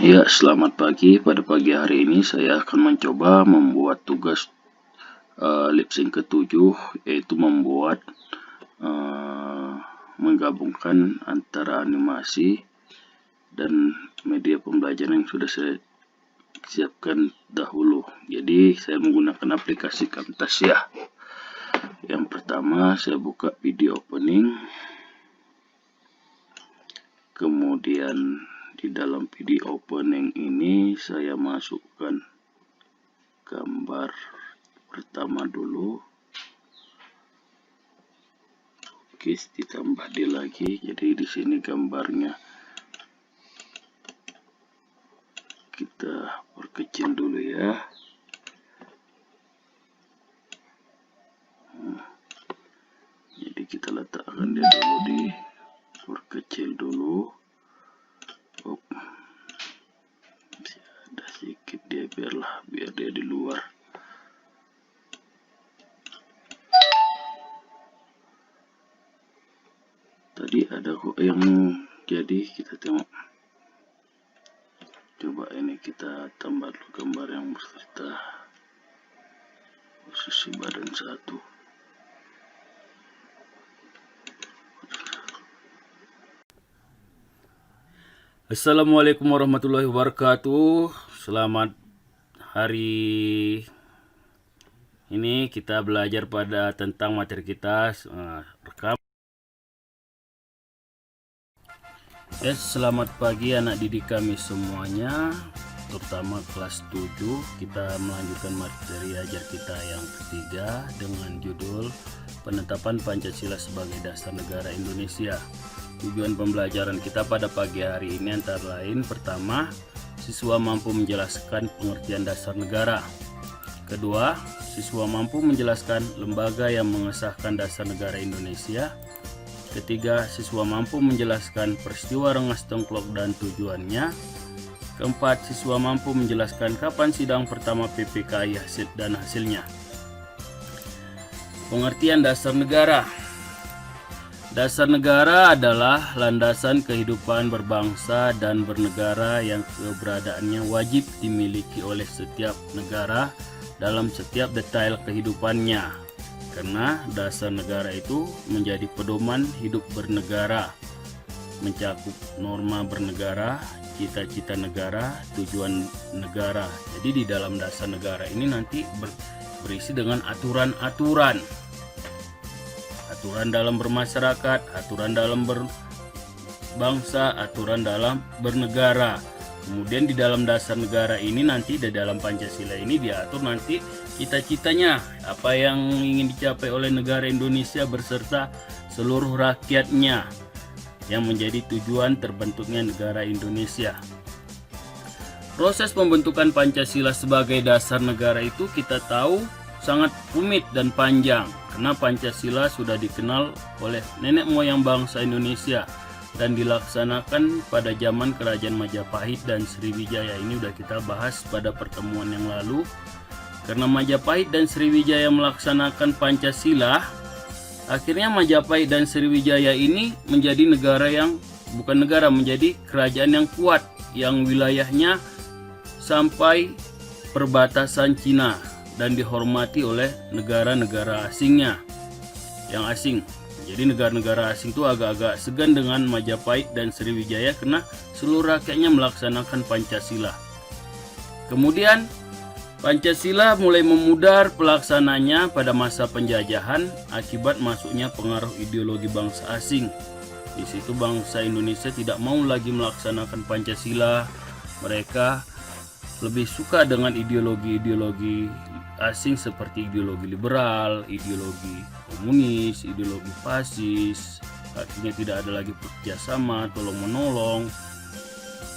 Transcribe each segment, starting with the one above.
Ya, selamat pagi. Pada pagi hari ini saya akan mencoba membuat tugas lip-sync ke-7, yaitu membuat menggabungkan antara animasi dan media pembelajaran yang sudah saya siapkan dahulu. Jadi saya menggunakan aplikasi Camtasia. Yang pertama saya buka video opening, kemudian di dalam video opening ini saya masukkan gambar pertama dulu. Oke, ditambah D lagi. Jadi di sini gambarnya kita perkecil dulu ya. Jadi kita letakkan dia dulu di perkecil dulu. Ada sedikit dia biar dia di luar. Tadi ada kok yang jadi, kita tengok. Coba ini kita tambah dulu gambar yang beserta posisi badan satu. Assalamualaikum warahmatullahi wabarakatuh. Selamat hari ini kita belajar pada tentang materi kita rekam. Ya, selamat pagi anak didik kami semuanya, terutama kelas 7. Kita melanjutkan materi ajar kita yang ketiga dengan judul Penetapan Pancasila sebagai Dasar Negara Indonesia. Tujuan pembelajaran kita pada pagi hari ini antara lain: pertama, siswa mampu menjelaskan pengertian dasar negara. Kedua, siswa mampu menjelaskan lembaga yang mengesahkan dasar negara Indonesia. Ketiga, siswa mampu menjelaskan peristiwa Rengas Dengklok dan tujuannya. Keempat, siswa mampu menjelaskan kapan sidang pertama PPKI dan hasilnya. Pengertian dasar negara. Dasar negara adalah landasan kehidupan berbangsa dan bernegara yang keberadaannya wajib dimiliki oleh setiap negara dalam setiap detail kehidupannya. Karena dasar negara itu menjadi pedoman hidup bernegara, mencakup norma bernegara, cita-cita negara, tujuan negara. Jadi di dalam dasar negara ini nanti berisi dengan aturan-aturan. Aturan dalam bermasyarakat, aturan dalam berbangsa, aturan dalam bernegara. Kemudian di dalam dasar negara ini nanti di dalam Pancasila ini diatur nanti cita-citanya, apa yang ingin dicapai oleh negara Indonesia beserta seluruh rakyatnya yang menjadi tujuan terbentuknya negara Indonesia. Proses pembentukan Pancasila sebagai dasar negara itu kita tahu sangat rumit dan panjang, karena Pancasila sudah dikenal oleh nenek moyang bangsa Indonesia dan dilaksanakan pada zaman Kerajaan Majapahit dan Sriwijaya. Ini sudah kita bahas pada pertemuan yang lalu. Karena Majapahit dan Sriwijaya melaksanakan Pancasila, akhirnya Majapahit dan Sriwijaya ini menjadi negara yang menjadi kerajaan yang kuat, yang wilayahnya sampai perbatasan Cina dan dihormati oleh negara-negara asingnya yang asing. Jadi negara-negara asing itu agak-agak segan dengan Majapahit dan Sriwijaya karena seluruh rakyatnya melaksanakan Pancasila. Kemudian Pancasila mulai memudar pelaksananya pada masa penjajahan akibat masuknya pengaruh ideologi bangsa asing. Di situ bangsa Indonesia tidak mau lagi melaksanakan Pancasila. Mereka lebih suka dengan ideologi-ideologi asing seperti ideologi liberal, ideologi komunis, ideologi fasis. Akhirnya tidak ada lagi kerjasama, tolong-menolong.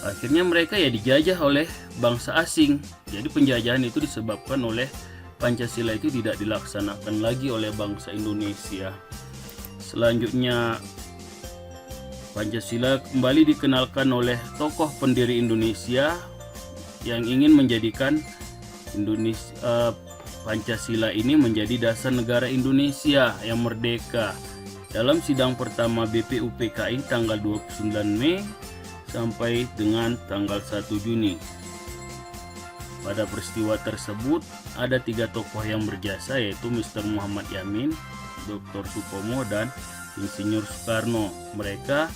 Akhirnya mereka ya dijajah oleh bangsa asing. Jadi penjajahan itu disebabkan oleh Pancasila itu tidak dilaksanakan lagi oleh bangsa Indonesia. Selanjutnya Pancasila kembali dikenalkan oleh tokoh pendiri Indonesia yang ingin menjadikan Pancasila ini menjadi dasar negara Indonesia yang merdeka. Dalam sidang pertama BPUPKI tanggal 29 Mei sampai dengan tanggal 1 Juni. Pada peristiwa tersebut ada 3 tokoh yang berjasa, yaitu Mr. Muhammad Yamin, Dr. Supomo, dan Insinyur Soekarno. Mereka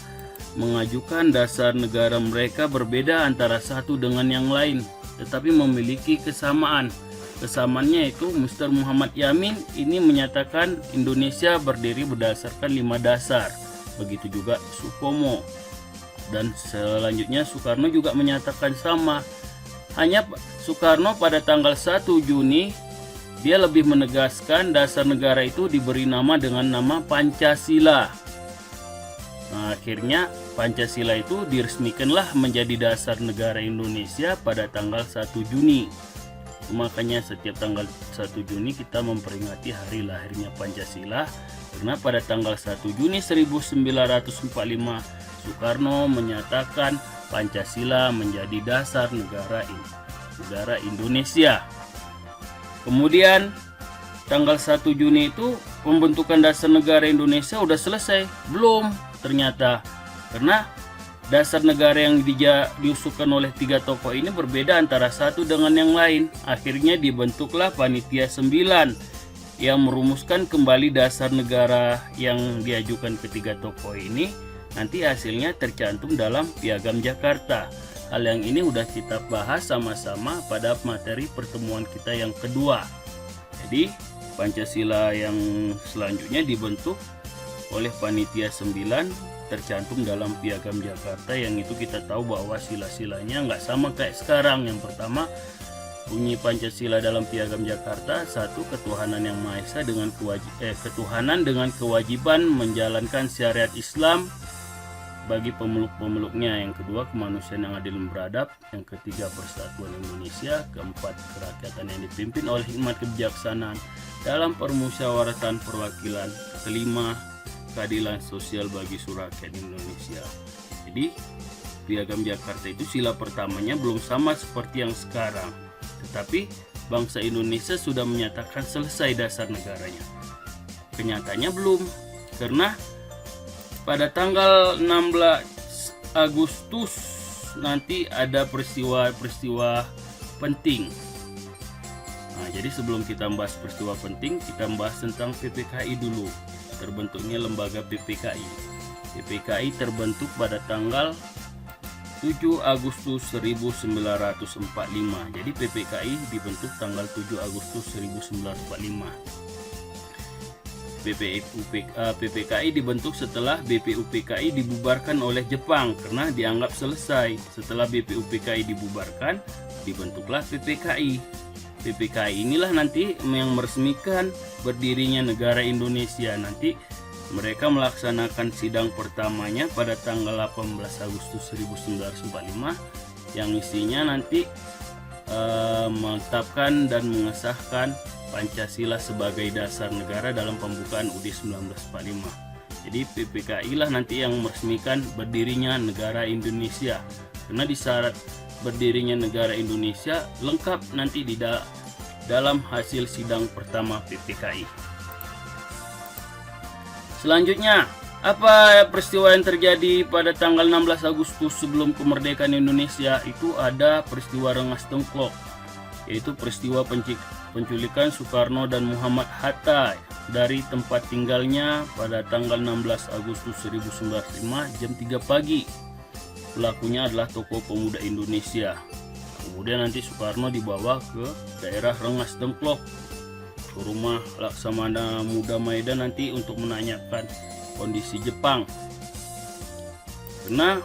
mengajukan dasar negara mereka berbeda antara satu dengan yang lain, tetapi memiliki kesamaan. Kesamaannya yaitu Mr. Muhammad Yamin ini menyatakan Indonesia berdiri berdasarkan 5 dasar. Begitu juga Supomo. Dan selanjutnya Soekarno juga menyatakan sama. Hanya Soekarno pada tanggal 1 Juni dia lebih menegaskan dasar negara itu diberi nama dengan nama Pancasila. Nah, akhirnya Pancasila itu diresmikanlah menjadi dasar negara Indonesia pada tanggal 1 Juni. Makanya setiap tanggal 1 Juni kita memperingati hari lahirnya Pancasila, karena pada tanggal 1 Juni 1945 Soekarno menyatakan Pancasila menjadi dasar negara Indonesia. Kemudian tanggal 1 Juni itu pembentukan dasar negara Indonesia udah selesai? Belum ternyata, karena dasar negara yang diusulkan oleh 3 tokoh ini berbeda antara satu dengan yang lain. Akhirnya dibentuklah Panitia 9 yang merumuskan kembali dasar negara yang diajukan ketiga tokoh ini. Nanti hasilnya tercantum dalam Piagam Jakarta. Hal yang ini udah kita bahas sama-sama pada materi pertemuan kita yang kedua. Jadi Pancasila yang selanjutnya dibentuk oleh Panitia 9 tercantum dalam Piagam Jakarta, yang itu kita tahu bahwa sila-silanya nggak sama kayak sekarang. Yang pertama, bunyi Pancasila dalam Piagam Jakarta, 1. Ketuhanan yang Maha Esa dengan ketuhanan dengan kewajiban menjalankan syariat Islam bagi pemeluk-pemeluknya. Yang kedua, kemanusiaan yang adil dan beradab. Yang ketiga, persatuan Indonesia. Keempat, kerakyatan yang dipimpin oleh hikmat kebijaksanaan dalam permusyawaratan perwakilan. Kelima, keadilan sosial bagi seluruh rakyat Indonesia. Jadi Piagam Jakarta itu sila pertamanya belum sama seperti yang sekarang, tetapi bangsa Indonesia sudah menyatakan selesai dasar negaranya. Kenyataannya belum, karena pada tanggal 16 Agustus nanti ada peristiwa-peristiwa penting. Nah, jadi sebelum kita membahas peristiwa penting, kita membahas tentang PPKI dulu. Terbentuknya lembaga PPKI. PPKI terbentuk pada tanggal 7 Agustus 1945. Jadi PPKI dibentuk tanggal 7 Agustus 1945. PPKI dibentuk setelah BPUPKI dibubarkan oleh Jepang karena dianggap selesai. Setelah BPUPKI dibubarkan, dibentuklah PPKI. PPKI inilah nanti yang meresmikan berdirinya negara Indonesia. Nanti mereka melaksanakan sidang pertamanya pada tanggal 18 Agustus 1945 yang isinya nanti menetapkan dan mengesahkan Pancasila sebagai dasar negara dalam pembukaan UUD 1945. Jadi PPKI lah nanti yang meresmikan berdirinya negara Indonesia. Karena di syarat berdirinya negara Indonesia lengkap nanti di dalam hasil sidang pertama PPKI. Selanjutnya, apa peristiwa yang terjadi pada tanggal 16 Agustus sebelum kemerdekaan Indonesia? Itu ada peristiwa Rengas Dengklok, yaitu peristiwa penculikan Soekarno dan Muhammad Hatta dari tempat tinggalnya pada tanggal 16 Agustus 1945 jam 3 pagi. Pelakunya adalah tokoh pemuda Indonesia. Kemudian nanti Soekarno dibawa ke daerah Rengas Dengklok, ke rumah Laksamana Muda Maidan nanti untuk menanyakan kondisi Jepang. Karena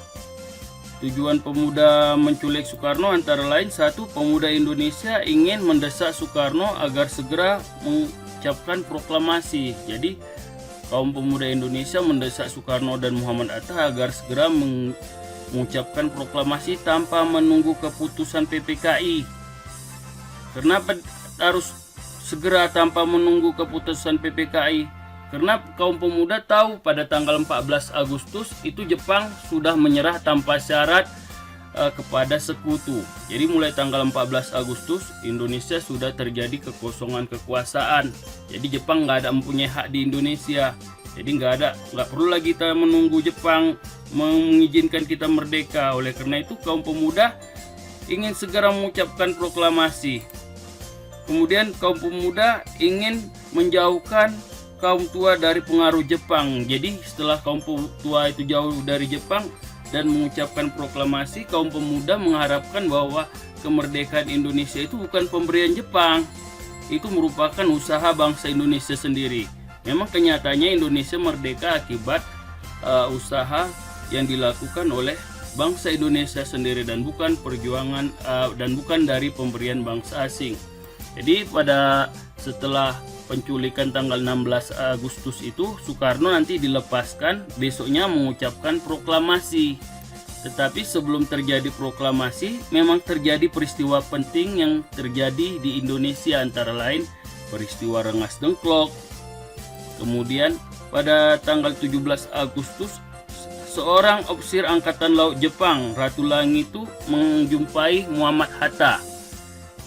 tujuan pemuda menculik Soekarno antara lain, 1. Pemuda Indonesia ingin mendesak Soekarno agar segera mengucapkan proklamasi. Jadi kaum pemuda Indonesia mendesak Soekarno dan Muhammad Hatta agar segera mengucapkan proklamasi tanpa menunggu keputusan PPKI. Kenapa harus segera tanpa menunggu keputusan PPKI? Karena kaum pemuda tahu pada tanggal 14 Agustus itu Jepang sudah menyerah tanpa syarat kepada sekutu. Jadi mulai tanggal 14 Agustus Indonesia sudah terjadi kekosongan kekuasaan. Jadi Jepang nggak ada mempunyai hak di Indonesia. Jadi nggak perlu lagi kita menunggu Jepang mengizinkan kita merdeka. Oleh karena itu kaum pemuda ingin segera mengucapkan proklamasi. Kemudian kaum pemuda ingin menjauhkan kaum tua dari pengaruh Jepang. Jadi setelah kaum tua itu jauh dari Jepang dan mengucapkan proklamasi, kaum pemuda mengharapkan bahwa kemerdekaan Indonesia itu bukan pemberian Jepang. Itu merupakan usaha bangsa Indonesia sendiri. Memang kenyataannya Indonesia merdeka akibat usaha yang dilakukan oleh bangsa Indonesia sendiri dan bukan perjuangan dan bukan dari pemberian bangsa asing. Jadi setelah penculikan tanggal 16 Agustus itu, Soekarno nanti dilepaskan, besoknya mengucapkan proklamasi. Tetapi sebelum terjadi proklamasi, memang terjadi peristiwa penting yang terjadi di Indonesia, antara lain peristiwa Rengas Dengklok. Kemudian pada tanggal 17 Agustus, seorang ofisir Angkatan Laut Jepang, Ratu Langi, itu menjumpai Muhammad Hatta.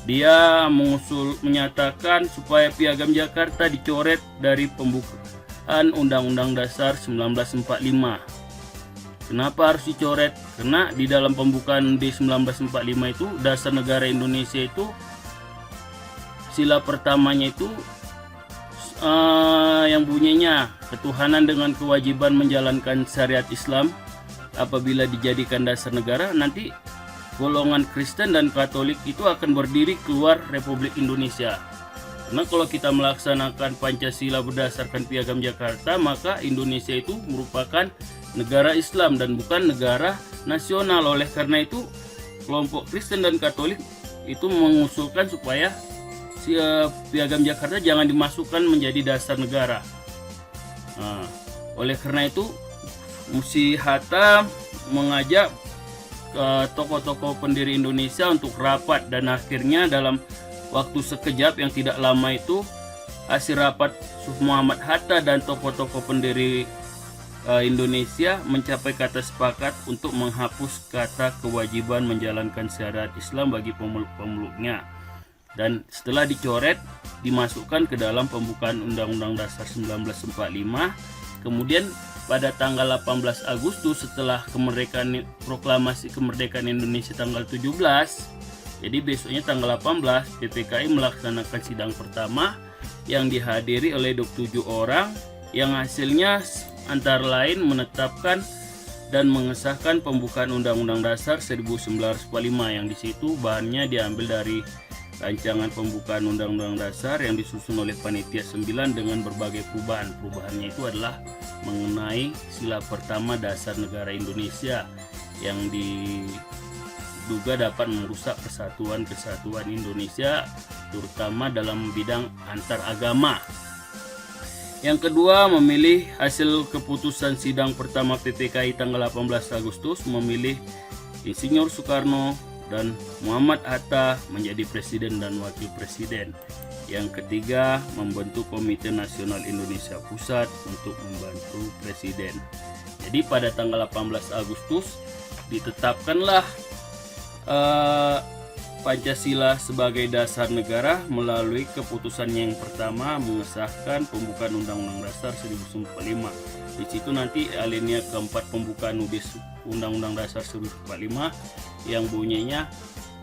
Dia menyatakan supaya Piagam Jakarta dicoret dari pembukaan Undang-Undang Dasar 1945. Kenapa harus dicoret? Karena di dalam pembukaan di 1945 itu, dasar negara Indonesia itu, sila pertamanya itu yang bunyinya ketuhanan dengan kewajiban menjalankan syariat Islam. Apabila dijadikan dasar negara, nanti golongan Kristen dan Katolik itu akan berdiri keluar Republik Indonesia. Karena kalau kita melaksanakan Pancasila berdasarkan Piagam Jakarta, maka Indonesia itu merupakan negara Islam dan bukan negara nasional. Oleh karena itu, kelompok Kristen dan Katolik itu mengusulkan supaya Piagam Jakarta jangan dimasukkan menjadi dasar negara. Oleh karena itu, Musi Hatta mengajak tokoh-tokoh pendiri Indonesia untuk rapat, dan akhirnya dalam waktu sekejap yang tidak lama itu, hasil rapat Muhammad Hatta dan tokoh-tokoh pendiri Indonesia mencapai kata sepakat untuk menghapus kata kewajiban menjalankan syariat Islam bagi pemeluk-pemeluknya. Dan setelah dicoret, dimasukkan ke dalam pembukaan Undang-Undang Dasar 1945. Kemudian pada tanggal 18 Agustus setelah proklamasi kemerdekaan Indonesia tanggal 17, jadi besoknya tanggal 18, PPKI melaksanakan sidang pertama yang dihadiri oleh 27 orang, yang hasilnya antara lain menetapkan dan mengesahkan pembukaan Undang-Undang Dasar 1945, yang di situ bahannya diambil dari rancangan pembukaan Undang-Undang Dasar yang disusun oleh Panitia 9 dengan berbagai perubahan. Perubahannya itu adalah mengenai sila pertama dasar negara Indonesia yang diduga dapat merusak kesatuan Indonesia, terutama dalam bidang antar agama. Yang kedua, memilih hasil keputusan sidang pertama PPKI tanggal 18 Agustus memilih Insinyur Soekarno dan Muhammad Hatta menjadi presiden dan wakil presiden. Yang ketiga, membentuk Komite Nasional Indonesia Pusat untuk membantu presiden. Jadi pada tanggal 18 Agustus ditetapkanlah Pancasila sebagai dasar negara melalui keputusan yang pertama mengesahkan pembukaan Undang-Undang Dasar 1945. Di situ nanti alinea keempat pembukaan Undang-Undang Dasar 1945 yang bunyinya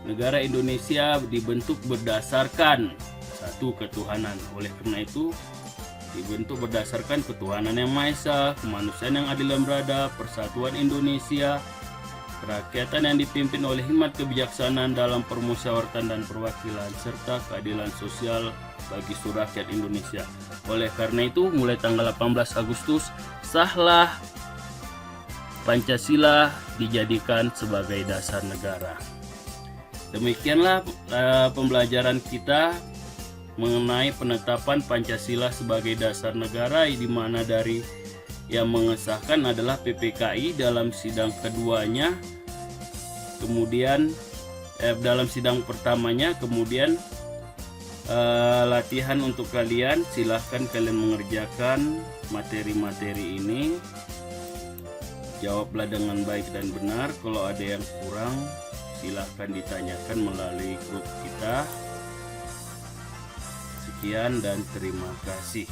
negara Indonesia dibentuk berdasarkan satu ketuhanan. Oleh karena itu dibentuk berdasarkan ketuhanan yang Maha Esa, kemanusiaan yang adil dan beradab, persatuan Indonesia, kerakyatan yang dipimpin oleh hikmat kebijaksanaan dalam permusyawaratan dan perwakilan, serta keadilan sosial bagi seluruh rakyat Indonesia. Oleh karena itu, mulai tanggal 18 Agustus sahlah Pancasila dijadikan sebagai dasar negara. Demikianlah pembelajaran kita mengenai penetapan Pancasila sebagai dasar negara, di mana dari yang mengesahkan adalah PPKI dalam sidang keduanya, kemudian dalam sidang pertamanya, kemudian latihan untuk kalian, silahkan kalian mengerjakan materi-materi ini, jawablah dengan baik dan benar. Kalau ada yang kurang silahkan ditanyakan melalui grup kita. Sekian dan terima kasih.